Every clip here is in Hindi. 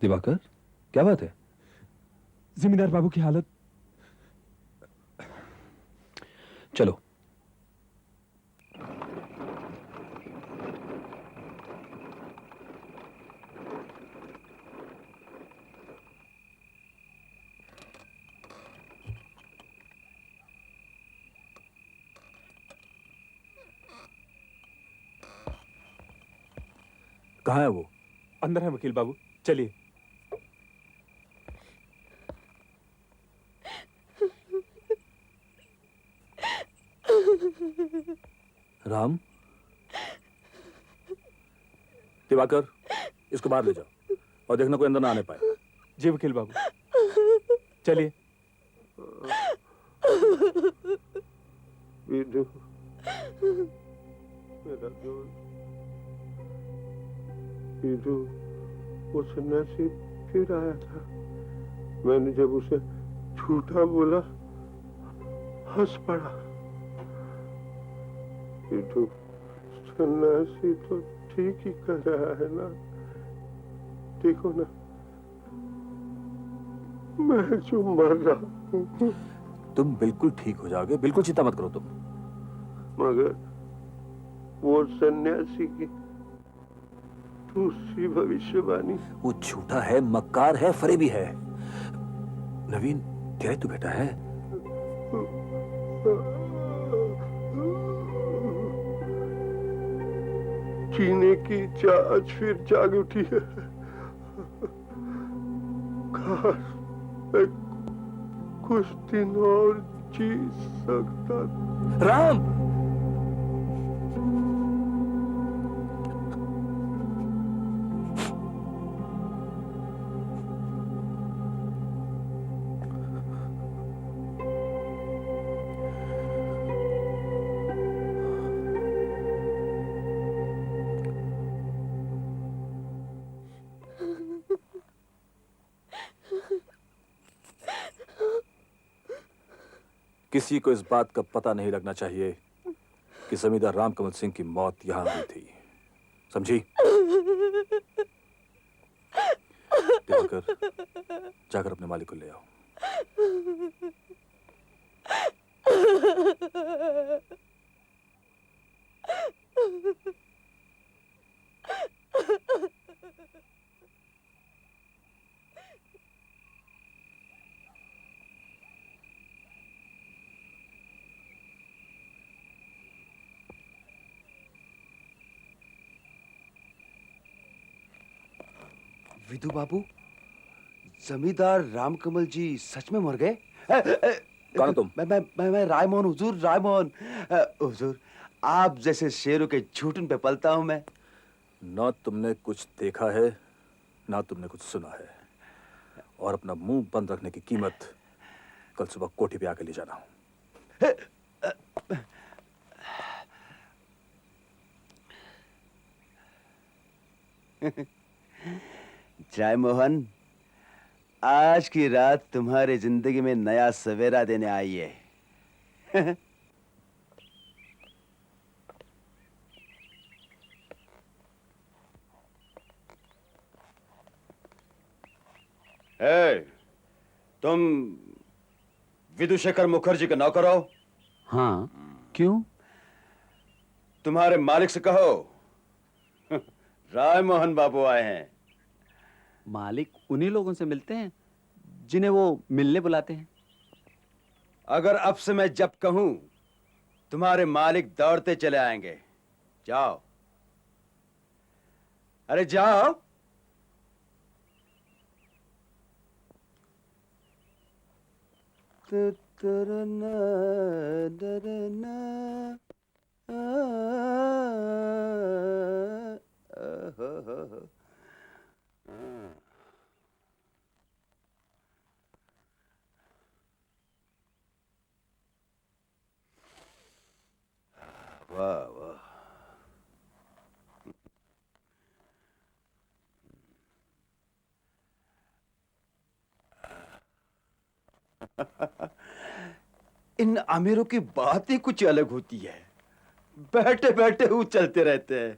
दिवाकर, क्या बात है? जमींदार बाबू की हालत। चलो। कहाँ है वो? अंदर है वकील बाबू, चलिए। राम, दिवाकर, इसको बाहर ले जाओ और देखना कोई अंदर ना आने पाए। जी वकील बाबू, चलिए। वीरू, मेरा दोस्त वीरू, वो सन्यासी फिर आया था। मैंने जब उसे झूठा बोला, हंस पड़ा। वीरू, सन्यासी तो ठीक ही कर रहा है ना? देखो ना, मैं जो मर रहा हूँ। तुम बिल्कुल ठीक हो जाओगे, बिल्कुल चिंता मत करो तुम। मगर वो सन्यासी की दूसरी भविष्यवाणी, वो झूठा है, मक्कार है, फरेबी है। नवीन, तेरा ही तो बेटा है। जीने की चाहत फिर जाग उठी है। काश मैं कुछ दिन और जी सकता। राम, किसी को इस बात का पता नहीं लगना चाहिए कि जमींदार रामकमल सिंह की मौत यहां हुई थी, समझी? दिवाकर, जाकर अपने मालिक को ले आओ। विधु बाबू, जमींदार रामकमल जी सच में मर गए? कौन हो तुम? मैं रायमोहन, हुजूर, रायमोहन। हुजूर, आप जैसे शेरों के झूठन पे पलता हूं मैं। ना तुमने कुछ देखा है, ना तुमने कुछ सुना है, और अपना मुंह बंद रखने की कीमत कल सुबह कोठी पे आके ले जाना। रायमोहन, आज की रात तुम्हारी जिंदगी में नया सवेरा देने आई है। तुम विदुशेखर मुखर्जी के नौकर हो? हाँ, क्यों? तुम्हारे मालिक से कहो रायमोहन बाबू आए हैं। मालिक उन्हीं लोगों से मिलते हैं जिन्हें वो मिलने बुलाते हैं। अगर अब से मैं जब कहूं, तुम्हारे मालिक दौड़ते चले आएंगे। जाओ, अरे जाओ। वाह वाह। इन अमीरों की बात ही कुछ अलग होती है, बैठे बैठे उछलते रहते हैं।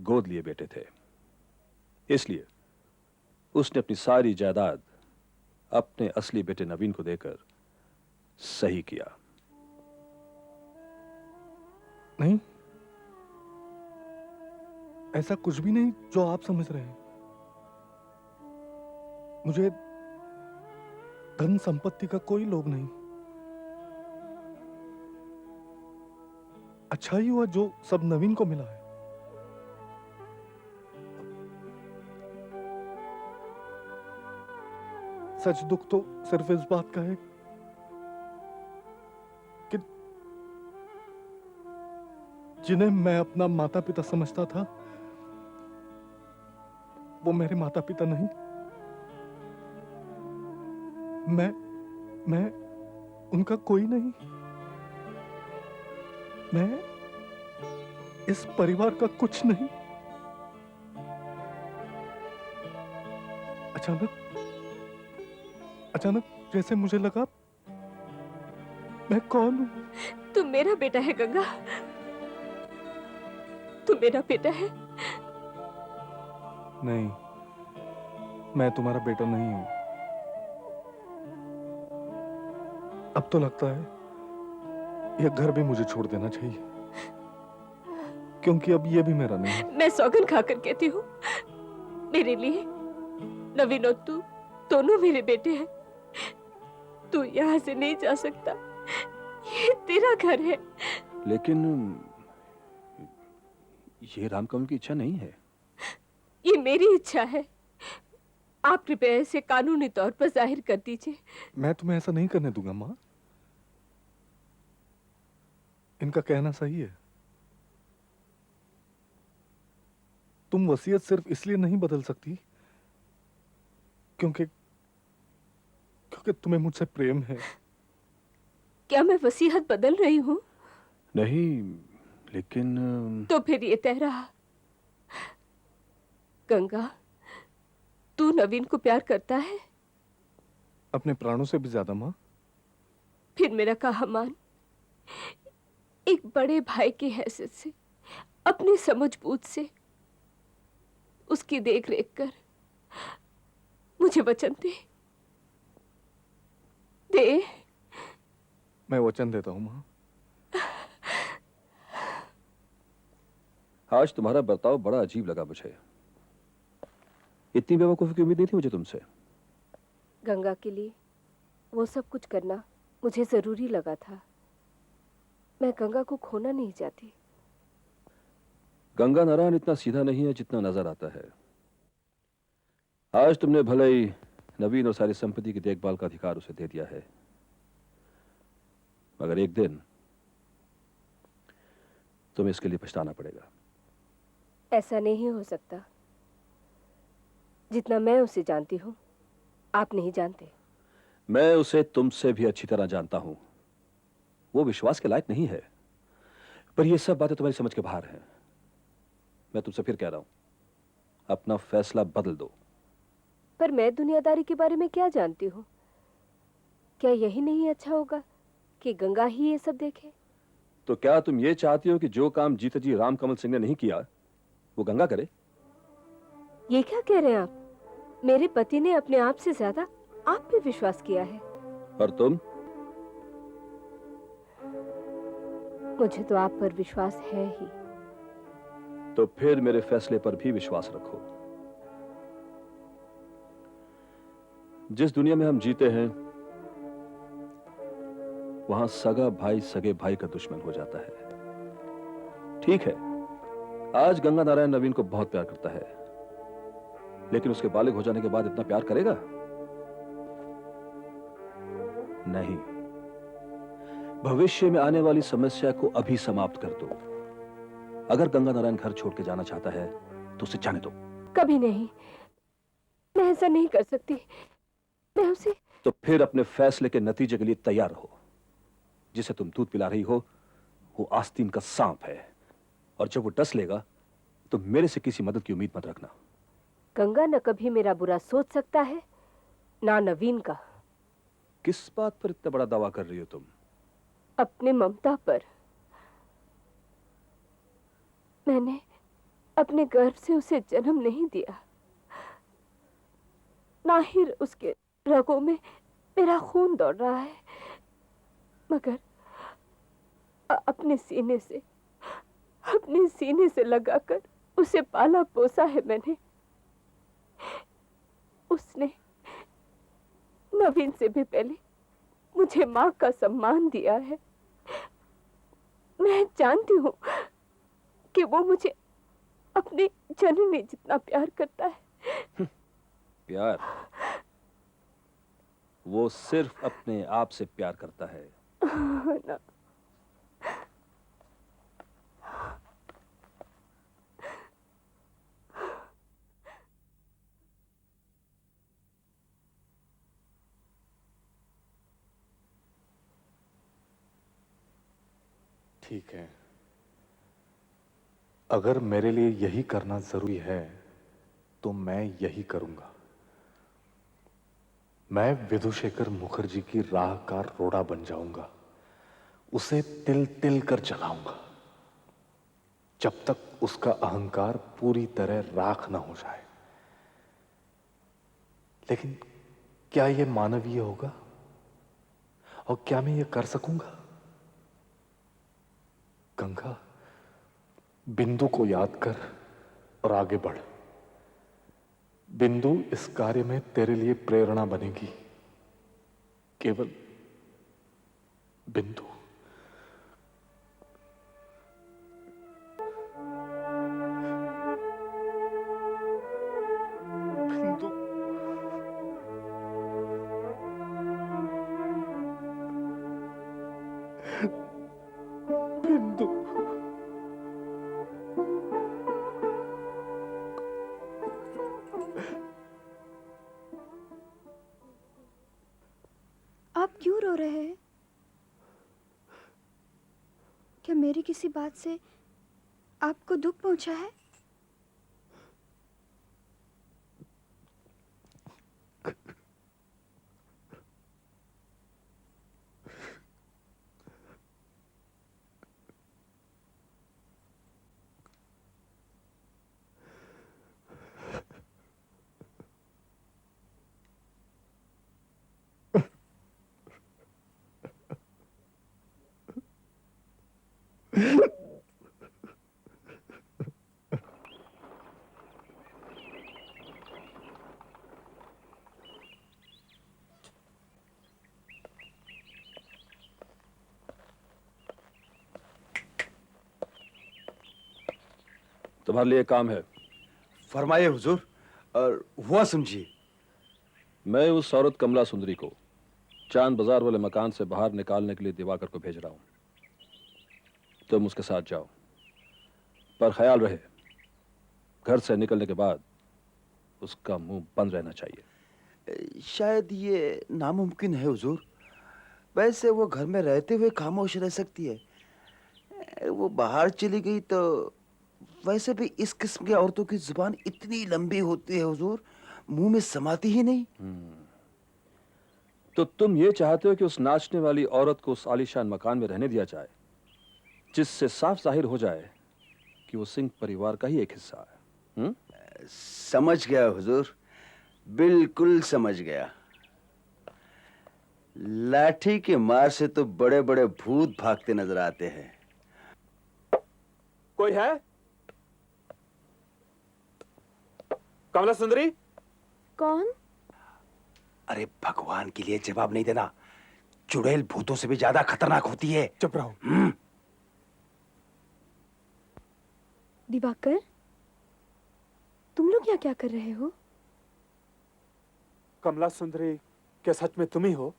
गोद लिए बेटे थे, इसलिए उसने अपनी सारी जायदाद अपने असली बेटे नवीन को देकर सही किया। नहीं, ऐसा कुछ भी नहीं जो आप समझ रहे हैं। मुझे धन संपत्ति का कोई लोभ नहीं। अच्छा ही हुआ जो सब नवीन को मिला है। सच दुख तो सिर्फ इस बात का है कि जिन्हें मैं अपना माता पिता समझता था वो मेरे माता पिता नहीं। मैं उनका कोई नहीं। मैं इस परिवार का कुछ नहीं। अचानक जैसे मुझे लगा मैं कौन हूं। तू मेरा बेटा है गंगा, तू मेरा बेटा है। नहीं, मैं तुम्हारा बेटा नहीं हूं। अब तो लगता है यह घर भी मुझे छोड़ देना चाहिए, क्योंकि अब यह भी मेरा नहीं है। मैं सौगंध खाकर कहती हूँ, मेरे लिए नवीन और तू दोनों मेरे बेटे हैं। तू यहाँ से नहीं जा सकता, ये तेरा घर है। लेकिन ये रामकमल की इच्छा नहीं है। ये मेरी इच्छा है। आप कृपया इसे कानूनी तौर पर जाहिर कर दीजिए। मैं तुम्हें ऐसा नहीं करने दूंगा माँ। इनका कहना सही है। तुम वसीयत सिर्फ इसलिए नहीं बदल सकती क्योंकि तुम्हें मुझसे प्रेम है। क्या मैं वसीयत बदल रही हूँ? नहीं, लेकिन तो फिर ये तय रहा। गंगा, तू नवीन को प्यार करता है? अपने प्राणों से भी ज्यादा माँ। फिर मेरा कहा मान। एक बड़े भाई की हैसियत से, अपनी समझ-बूझ से उसकी देख रेख कर मुझे वचन दे। मैं वचन देता हूँ माँ। आज तुम्हारा बर्ताव बड़ा अजीब लगा मुझे। इतनी बेवकूफी की उम्मीद नहीं थी मुझे तुमसे। गंगा के लिए वो सब कुछ करना मुझे जरूरी लगा था। मैं गंगा को खोना नहीं चाहती। गंगा नारायण इतना सीधा नहीं है जितना नजर आता है। आज तुमने भले ही नवीन और सारी संपत्ति की देखभाल का अधिकार उसे दे दिया है, मगर एक दिन तुम्हें इसके लिए पछताना पड़ेगा। ऐसा नहीं हो सकता। जितना मैं उसे जानती हूँ, आप नहीं जानते। मैं उसे तुमसे भी अच्छी तरह जानता हूं। वो विश्वास के लायक नहीं है, पर ये सब बातें तुम्हारी समझ के बाहर हैं। मैं तुमसे फिर कह रहा हूं, अपना फैसला बदल दो। पर मैं दुनियादारी के बारे में क्या जानती हूँ? क्या यही नहीं अच्छा होगा कि गंगा ही ये सब देखे? तो क्या तुम ये चाहती हो कि जो काम जीते जी रामकमल सिंह ने नहीं किया वो गंगा करे? ये क्या कह रहे हैं आप? मेरे पति ने अपने आप से ज्यादा आप पे विश्वास किया है। और तुम? मुझे तो आप पर विश्वास है ही। तो फिर मेरे फैसले पर भी विश्वास रखो। जिस दुनिया में हम जीते हैं वहां सगा भाई सगे भाई का दुश्मन हो जाता है। ठीक है, आज गंगा नारायण नवीन को बहुत प्यार करता है, लेकिन उसके बालिग हो जाने के बाद इतना प्यार करेगा? नहीं। भविष्य में आने वाली समस्या को अभी समाप्त कर दो। अगर गंगा नारायण घर छोड़ के जाना चाहता है तो उसे जाने दो। कभी नहीं। मैं ऐसा नहीं कर सकती। मैं उसे... तो फिर अपने फैसले के नतीजे के लिए तैयार हो। जिसे तुम दूध पिला रही हो वो आस्तीन का सांप है, और जब वो डस लेगा तो मेरे से किसी मदद की उम्मीद मत रखना। गंगा न कभी मेरा बुरा सोच सकता है, ना नवीन का। किस बात पर इतना बड़ा दावा कर रही हो तुम? अपने ममता पर। मैंने अपने गर्भ से उसे जन्म नहीं दिया, ना ही उसके रगों में मेरा खून दौड़ रहा है, मगर अपने सीने से लगाकर उसे पाला पोसा है मैंने। उसने नवीन से भी पहले मुझे माँ का सम्मान दिया है। मैं जानती हूँ कि वो मुझे अपनी जननी जितना प्यार करता है। प्यार? वो सिर्फ अपने आप से प्यार करता है। ना। ठीक है, अगर मेरे लिए यही करना जरूरी है तो मैं यही करूंगा। मैं विधुशेखर मुखर्जी की राह का रोड़ा बन जाऊंगा, उसे तिल तिल कर जलाऊंगा जब तक उसका अहंकार पूरी तरह राख न हो जाए। लेकिन क्या यह मानवीय होगा और क्या मैं यह कर सकूंगा? गंगा, बिंदु को याद कर और आगे बढ़। बिंदु इस कार्य में तेरे लिए प्रेरणा बनेगी, केवल बिंदु। बिंदु, बिंदु। आप क्यों रो रहे हैं? क्या मेरी किसी बात से आपको दुख पहुंचा है? तुम्हारे लिए काम है। फरमाइए हुजूर। और हुआ समझिए। मैं उस औरत कमला सुंदरी को चांद बाजार वाले मकान से बाहर निकालने के लिए दिवाकर को भेज रहा हूं। तुम उसके साथ जाओ, पर ख्याल रहे घर से निकलने के बाद उसका मुंह बंद रहना चाहिए। शायद ये नामुमकिन है हुजूर। वैसे वो घर में रहते हुए खामोश रह सकती है। वो बाहर चली गई तो वैसे भी इस किस्म की औरतों की जुबान इतनी लंबी होती है हुजूर, मुंह में समाती ही नहीं। तो तुम ये चाहते हो कि उस नाचने वाली औरत को उस आलीशान मकान में रहने दिया जाए, जिससे साफ जाहिर हो जाए कि वो सिंह परिवार का ही एक हिस्सा है? समझ गया हुजूर, बिल्कुल समझ गया। लाठी के मार से तो बड़े बड़े भूत भागते नजर आते हैं। कोई है? कमला सुंदरी? कौन? अरे भगवान के लिए जवाब नहीं देना, चुड़ैल भूतों से भी ज्यादा खतरनाक होती है। चुप रहो। दिवाकर, तुम लोग यहाँ क्या कर रहे हो? कमला सुंदरी क्या सच में तुम ही हो?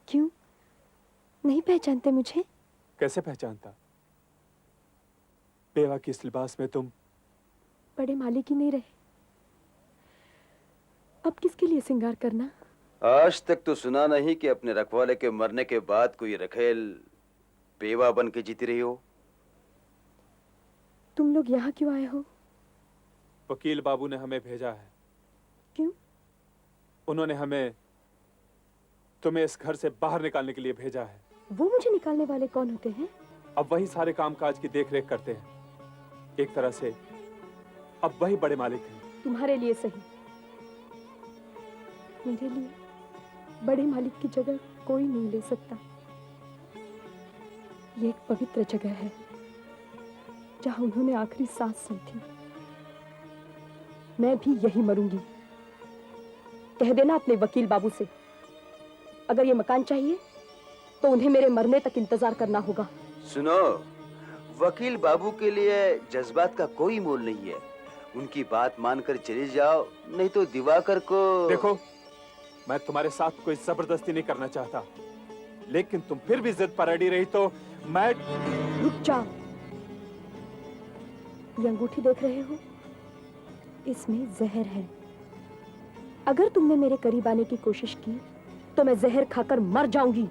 क्यों? नहीं पहचानते मुझे? कैसे पहचानता? बेवा की इस लिबास में तुम बड़े मालिक ही नहीं रहे, अब किसके लिए श्रृंगार करना? आज तक तो सुना नहीं कि अपने रखवाले के मरने के बाद कोई रखेल बेवा बन के जीती रही हो। तुम लोग यहाँ क्यों आए हो? वकील बाबू ने हमें भेजा है। क्यों? उन्होंने हमें तुम्हें इस घर से बाहर निकालने के लिए भेजा है। वो मुझे निकालने वाले कौन होते हैं? अब वही सारे कामकाज की देखरेख करते हैं। एक तरह से अब वही बड़े मालिक हैं। तुम्हारे लिए सही, मेरे लिए बड़े मालिक की जगह कोई नहीं ले सकता। ये एक पवित्र जगह है जहां उन्होंने आखिरी सांस ली थी। मैं भी यही मरूंगी। कह देना अपने वकील बाबू से, अगर ये मकान चाहिए तो उन्हें मेरे मरने तक इंतजार करना होगा। सुनो, वकील बाबू के लिए जज्बात का कोई मोल नहीं है। उनकी बात मानकर चले जाओ, नहीं तो दिवाकर को। देखो, मैं तुम्हारे साथ कोई जबरदस्ती नहीं करना चाहता, लेकिन तुम फिर भी जिद पर अड़ी रही तो मैं। रुक जाओ। ये अंगूठी देख रहे हो, इसमें जहर है। अगर तुमने मेरे करीब आने की कोशिश की तो मैं जहर खाकर मर जाऊंगी।